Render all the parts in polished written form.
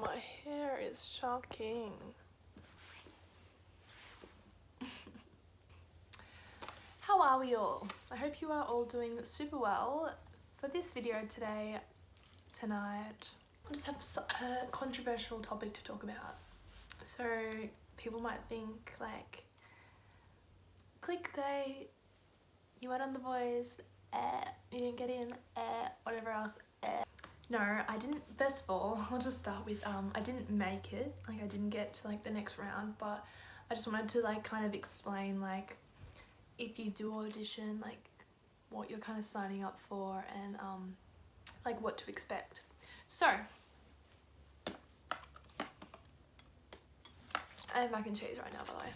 My hair is shocking. How are we all? I hope you are all doing super well. For this video tonight, I just have a controversial topic to talk about. So people might think like, clickbait, you went on The Voice, you didn't get in, whatever else. No, I didn't. First of all, I'll just start with I didn't make it. Like, I didn't get to like the next round, but I just wanted to like kind of explain like if you do audition, like what you're kind of signing up for and like what to expect. So I have mac and cheese right now, by the way.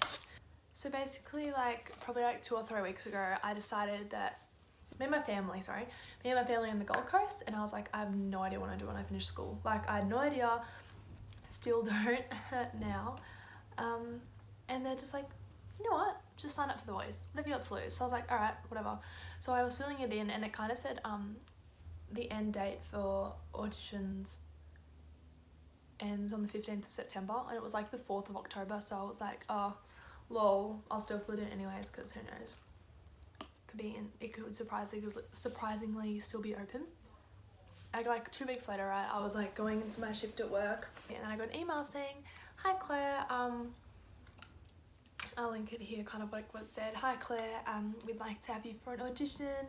So basically, like probably like 2 or 3 weeks ago, I decided that me and my family on the Gold Coast, and I was like, I have no idea what I do when I finish school. Like, I had no idea, still don't now. And they're just like, you know what, just sign up for The Voice, whatever you got to lose. So I was like, all right, whatever. So I was filling it in, and it kind of said the end date for auditions ends on the 15th of September, and it was like the 4th of October. So I was like, oh lol, I'll still fill it in anyways, because who knows, it could surprisingly still be open. Like 2 weeks later, right, I was like going into my shift at work, and then I got an email saying, hi Claire, I'll link it here, kind of like what it said. Hi Claire, we'd like to have you for an audition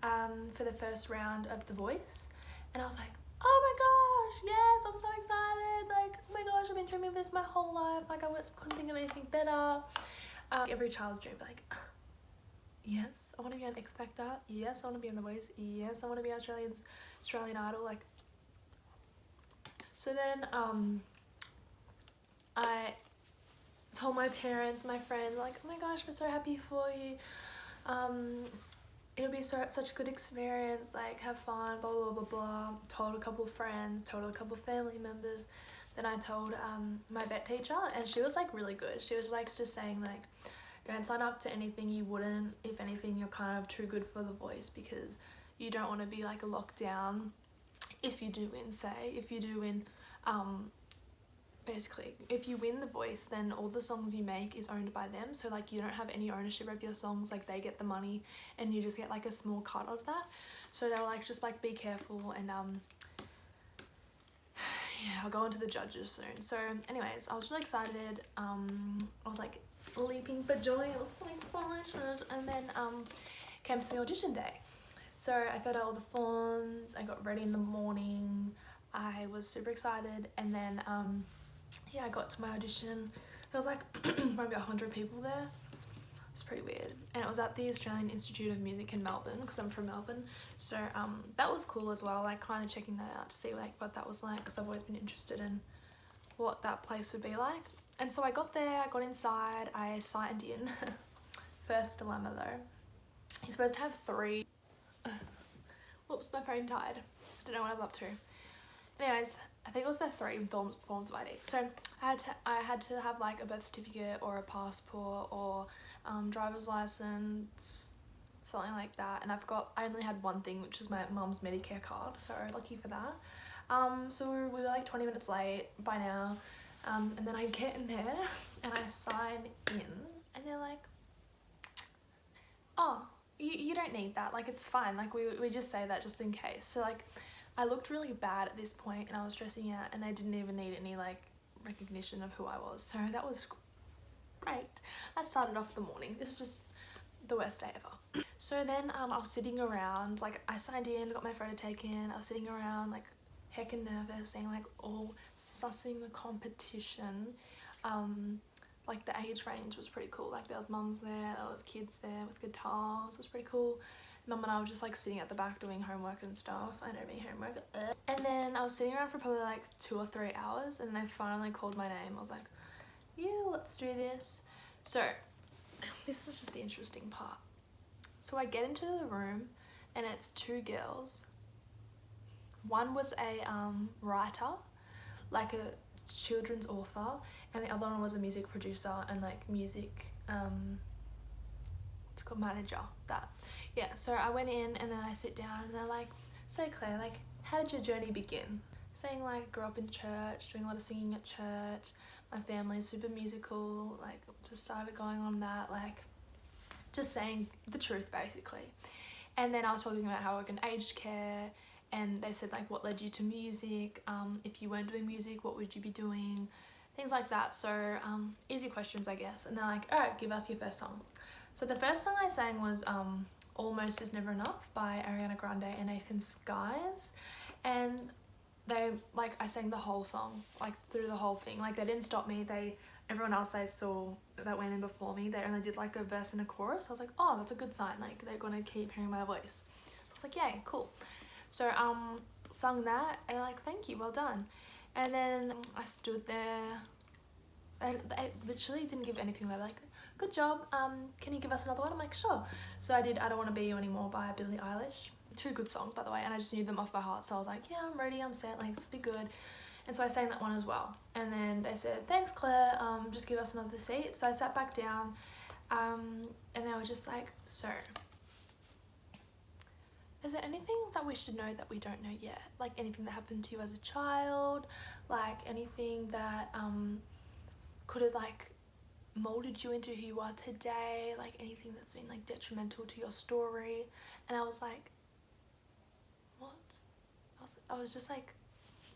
for the first round of The Voice. And I was like, oh my gosh, yes, I'm so excited. Like, oh my gosh, I've been dreaming of this my whole life. Like, I couldn't think of anything better. Every child's dream, like, yes, I want to be on X Factor. Yes, I want to be on The Voice. Yes, I want to be on Australian Idol. Like, so then I told my parents, my friends, like, oh my gosh, we're so happy for you. It'll be such a good experience, like, have fun, blah, blah, blah, blah. Told a couple of friends, told a couple of family members. Then I told my vet teacher, and she was, like, really good. She was, like, just saying, like, don't sign up to anything you wouldn't. If anything, you're kind of too good for The Voice, because you don't want to be, like, locked down if you do win, say. If you do win, basically, if you win The Voice, then all the songs you make is owned by them. So, like, you don't have any ownership of your songs. Like, they get the money, and you just get, like, a small cut of that. So they were like, just, like, be careful, and yeah, I'll go into the judges soon. So anyways, I was really excited. I was like leaping for joy. I was so excited. And then came to the audition day. So I filled out all the forms. I got ready in the morning. I was super excited. And then yeah, I got to my audition. There was like maybe 100 people there. It's pretty weird. And it was at the Australian Institute of Music in Melbourne, because I'm from Melbourne. So that was cool as well, like kind of checking that out to see like what that was like, because I've always been interested in what that place would be like. And so I got there, I got inside, I signed in. First dilemma though, you're supposed to have 3 whoops, my phone died. I don't know what I was up to. Anyways, I think it was the 3 forms of ID. So I had to have like a birth certificate or a passport or driver's license, something like that. And I only had one thing, which is my mum's Medicare card, so lucky for that. So we were like 20 minutes late by now, and then I get in there and I sign in, and they're like, oh, you don't need that, like it's fine, like we just say that just in case. So like I looked really bad at this point, and I was dressing out, and they didn't even need any like recognition of who I was. So that was great. That started off the morning. This is just the worst day ever. So then I was sitting around, like I signed in, got my photo taken. I was sitting around like heckin' nervous, saying like all sussing the competition. Like the age range was pretty cool. Like there was mums there, there was kids there with guitars. It was pretty cool. Mum and I were just like sitting at the back doing homework and stuff. I don't mean homework. And then I was sitting around for probably like 2 or 3 hours, and they finally called my name. I was like, yeah, let's do this. So this is just the interesting part. So I get into the room, and it's 2 girls. One was a writer, like a children's author, and the other one was a music producer and like music it's called manager, that. Yeah, so I went in, and then I sit down, and they're like, so Claire, like, how did your journey begin? saying like I grew up in church, doing a lot of singing at church. My family's super musical, like just started going on that, like just saying the truth basically. And then I was talking about how I work in aged care, and they said like what led you to music, if you weren't doing music what would you be doing, things like that. So easy questions I guess. And they're like, alright, give us your first song. So the first song I sang was Almost Is Never Enough by Ariana Grande and Nathan Skies. And they, like, I sang the whole song, like through the whole thing. Like they didn't stop me. Everyone else I saw that went in before me, they only did like a verse and a chorus. I was like, oh, that's a good sign. Like they're gonna keep hearing my voice. So I was like, yay, cool. So sung that and like, thank you, well done. And then I stood there. I literally didn't give anything. They're like, good job. Can you give us another one? I'm like, sure. So I did I Don't Want to Be You Anymore by Billie Eilish. 2 good songs, by the way, and I just knew them off by heart. So I was like, yeah, I'm ready, I'm set, like, this will be good. And so I sang that one as well. And then they said, thanks, Claire, just give us another seat. So I sat back down, and they were just like, so, is there anything that we should know that we don't know yet? Like anything that happened to you as a child, like anything that could have like molded you into who you are today, like anything that's been like detrimental to your story? And I was like, what? I was just like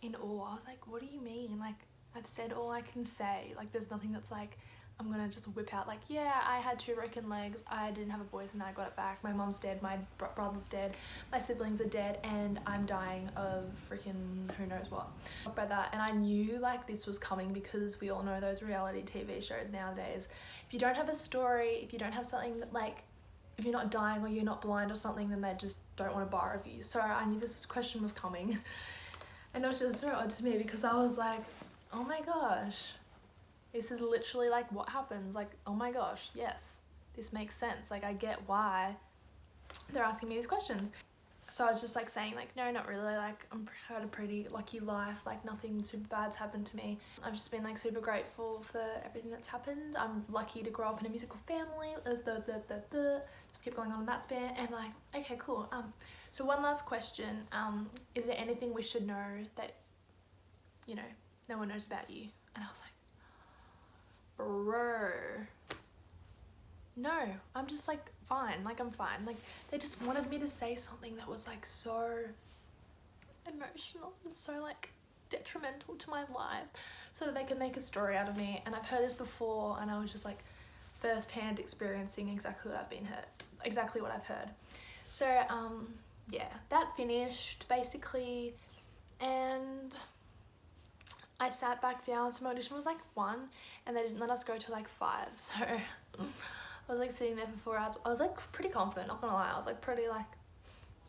in awe. I was like, what do you mean? Like I've said all I can say. Like there's nothing that's like I'm gonna just whip out like, yeah, I had 2 broken legs, I didn't have a voice and I got it back, my mom's dead, my brother's dead, my siblings are dead, and I'm dying of freaking who knows what. By that, and I knew like this was coming because we all know those reality TV shows nowadays. If you don't have a story, if you don't have something that like, if you're not dying or you're not blind or something, then they just don't want to borrow of you. So I knew this question was coming. And it was just so odd to me because I was like, oh my gosh, this is literally like what happens. Like, oh my gosh, yes, this makes sense. Like I get why they're asking me these questions. So I was just like saying like, no, not really. Like I'm had a pretty lucky life. Like nothing super bad's happened to me. I've just been like super grateful for everything that's happened. I'm lucky to grow up in a musical family. Just keep going on in that span. And like, okay, cool. So one last question. Is there anything we should know that, you know, no one knows about you? And I was like, bro, no, I'm just like fine, like I'm fine. Like they just wanted me to say something that was like so emotional and so like detrimental to my life so that they could make a story out of me. And I've heard this before and I was just like first-hand experiencing exactly what I've heard. So yeah, that finished basically, and I sat back down. So my audition was like 1 and they didn't let us go till like 5. So I was like sitting there for 4 hours. I was like pretty confident, not gonna lie. I was like pretty like,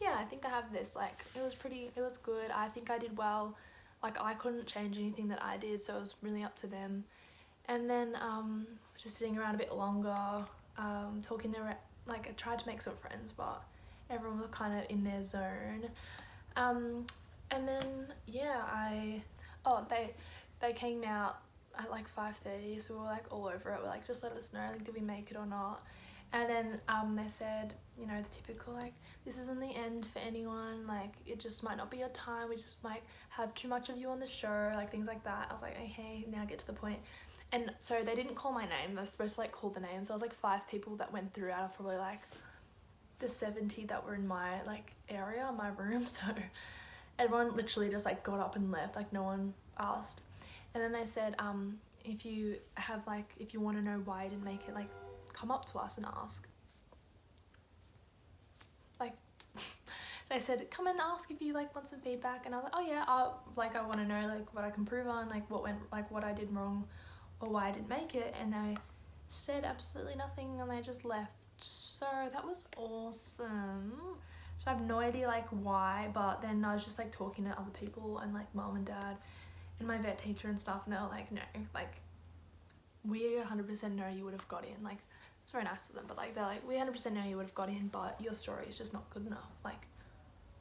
yeah, I think I have this. Like it was good. I think I did well. Like I couldn't change anything that I did, so it was really up to them. And then just sitting around a bit longer, talking to, like I tried to make some friends, but everyone was kind of in their zone. And then yeah, they came out at like 5:30, so we were like all over it. We're like, just let us know, like, did we make it or not? And then they said, you know, the typical like, this isn't the end for anyone, like it just might not be your time, we just might have too much of you on the show, like things like that. I was like, okay, now get to the point. And so they didn't call my name, they're supposed to like call the names. So I was like 5 people that went through out of probably like the 70 that were in my like area, my room. So everyone literally just like got up and left, like no one asked. And then they said, if you want to know why I didn't make it, like come up to us and ask. Like they said, come and ask if you like want some feedback. And I was like, oh yeah, I want to know like what I can improve on, like what I did wrong or why I didn't make it. And they said absolutely nothing and they just left. So that was awesome. So I have no idea like why, but then I was just like talking to other people and like mom and dad and my vet teacher and stuff, and they were like, no, like we 100% know you would have got in. Like it's very nice of them, but like they're like, we 100% know you would have got in, but your story is just not good enough. Like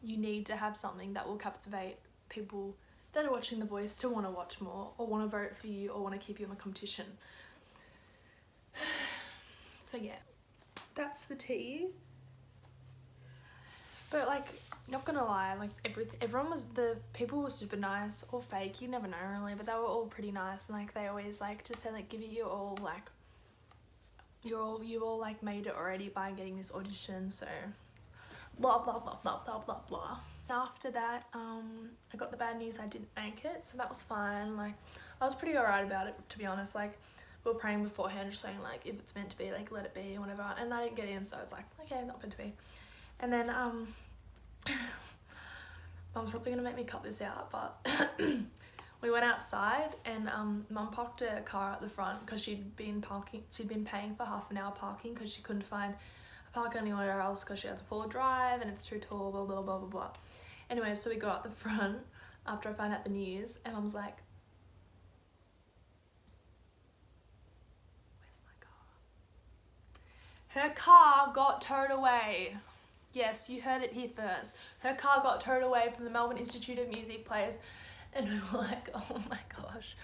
you need to have something that will captivate people that are watching The Voice to want to watch more or want to vote for you or want to keep you in the competition. So yeah, that's the tea. But like not gonna lie, like the people were super nice or fake, you never know really, but they were all pretty nice, and like they always like just say like give it your all, like you all like made it already by getting this audition, so blah blah blah blah blah blah blah. After that, I got the bad news I didn't make it, so that was fine. Like I was pretty alright about it, to be honest. Like we were praying beforehand, just saying like if it's meant to be, like let it be, whatever. And I didn't get in, so it's like okay, not meant to be. And then Mum's probably gonna make me cut this out, but we went outside and Mum parked a car at the front because she'd been paying for half an hour parking because she couldn't find a park anywhere else because she has a 4 drive and it's too tall, blah blah blah blah blah. Anyway, so we got out the front after I found out the news, and Mum's like, where's my car? Her car got towed away. Yes, you heard it here first. Her car got towed away from the Melbourne Institute of Music place, and we were like, oh my gosh,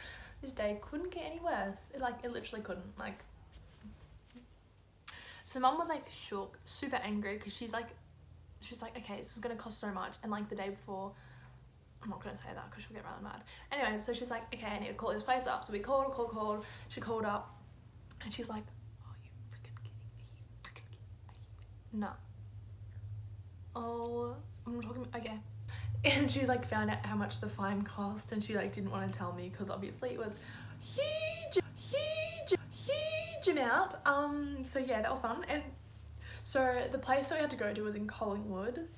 this day couldn't get any worse. It literally couldn't. Like, so Mum was like shook, super angry, because she's like, okay, this is gonna cost so much. And like the day before, I'm not gonna say that because she'll get really mad. Anyway, so she's like, okay, I need to call this place up. So we called. She called up, and she's like, oh, you freaking kidding me? You freaking kidding me? No. Oh, I'm talking, okay. And she's like found out how much the fine cost, and she like didn't want to tell me because obviously it was huge amount. So yeah, that was fun. And so the place that we had to go to was in Collingwood.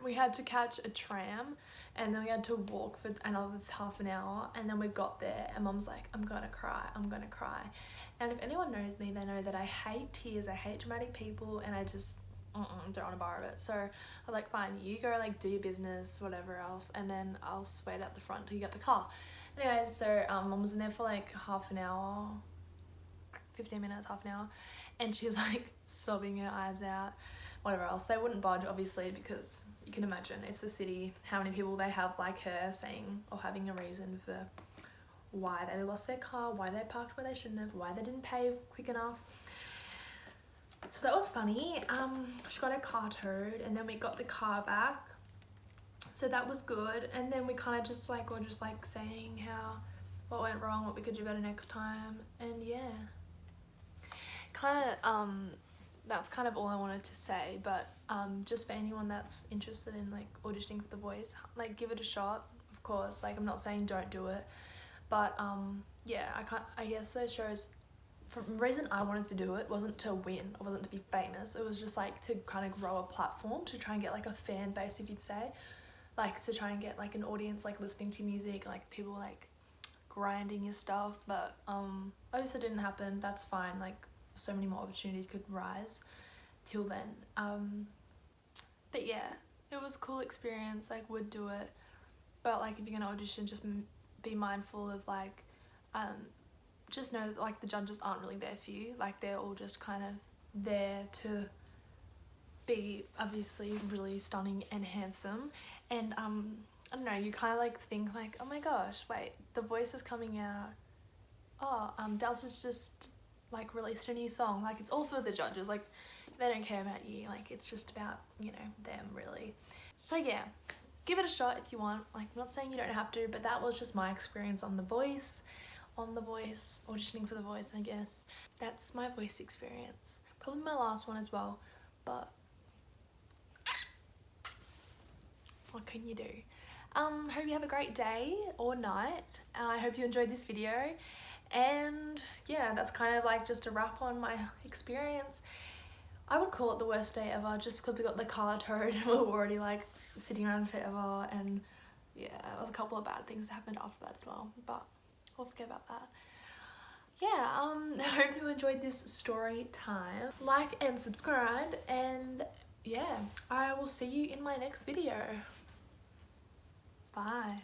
We had to catch a tram, and then we had to walk for another half an hour, and then we got there and Mum's like, I'm gonna cry. And if anyone knows me, they know that I hate tears, I hate dramatic people, and I just don't want to borrow it. So I was like, fine, you go like do your business, whatever else, and then I'll wait at the front till you get the car. Anyways, so Mum was in there for like half an hour, 15 minutes, half an hour, and she was like sobbing her eyes out, whatever else. They wouldn't budge obviously, because you can imagine it's the city, how many people they have like her saying or having a reason for why they lost their car, why they parked where they shouldn't have, why they didn't pay quick enough. So that was funny. She got her car towed, and then we got the car back, so that was good. And then we kind of just like were just like saying how what went wrong, what we could do better next time, and yeah, kind of that's kind of all I wanted to say. But just for anyone that's interested in like auditioning for The Voice, like give it a shot, of course. Like I'm not saying don't do it, but yeah, I guess those shows, the reason I wanted to do it wasn't to win, it wasn't to be famous, it was just like to kind of grow a platform, to try and get like a fan base, if you'd say, like to try and get like an audience like listening to music, like people like grinding your stuff. But obviously it didn't happen, that's fine, like so many more opportunities could rise till then. But yeah, it was a cool experience, like would do it, but like if you're gonna audition, just be mindful of like just know that like the judges aren't really there for you, like they're all just kind of there to be obviously really stunning and handsome. And I don't know, you kind of like think like, oh my gosh, wait, The Voice is coming out, oh Dals has just like released a new song, like it's all for the judges, like they don't care about you, like it's just about, you know, them really. So yeah, give it a shot if you want, like I'm not saying you don't have to, but that was just my experience on The Voice, auditioning for The Voice. I guess that's my voice experience, probably my last one as well, but what can you do? Hope you have a great day or night. I hope you enjoyed this video, and yeah, that's kind of like just a wrap on my experience. I would call it the worst day ever, just because we got the car towed and we were already like sitting around forever, and yeah, there was a couple of bad things that happened after that as well, but we'll forget about that. Yeah, I hope you enjoyed this story time. Like and subscribe, and yeah, I will see you in my next video. Bye.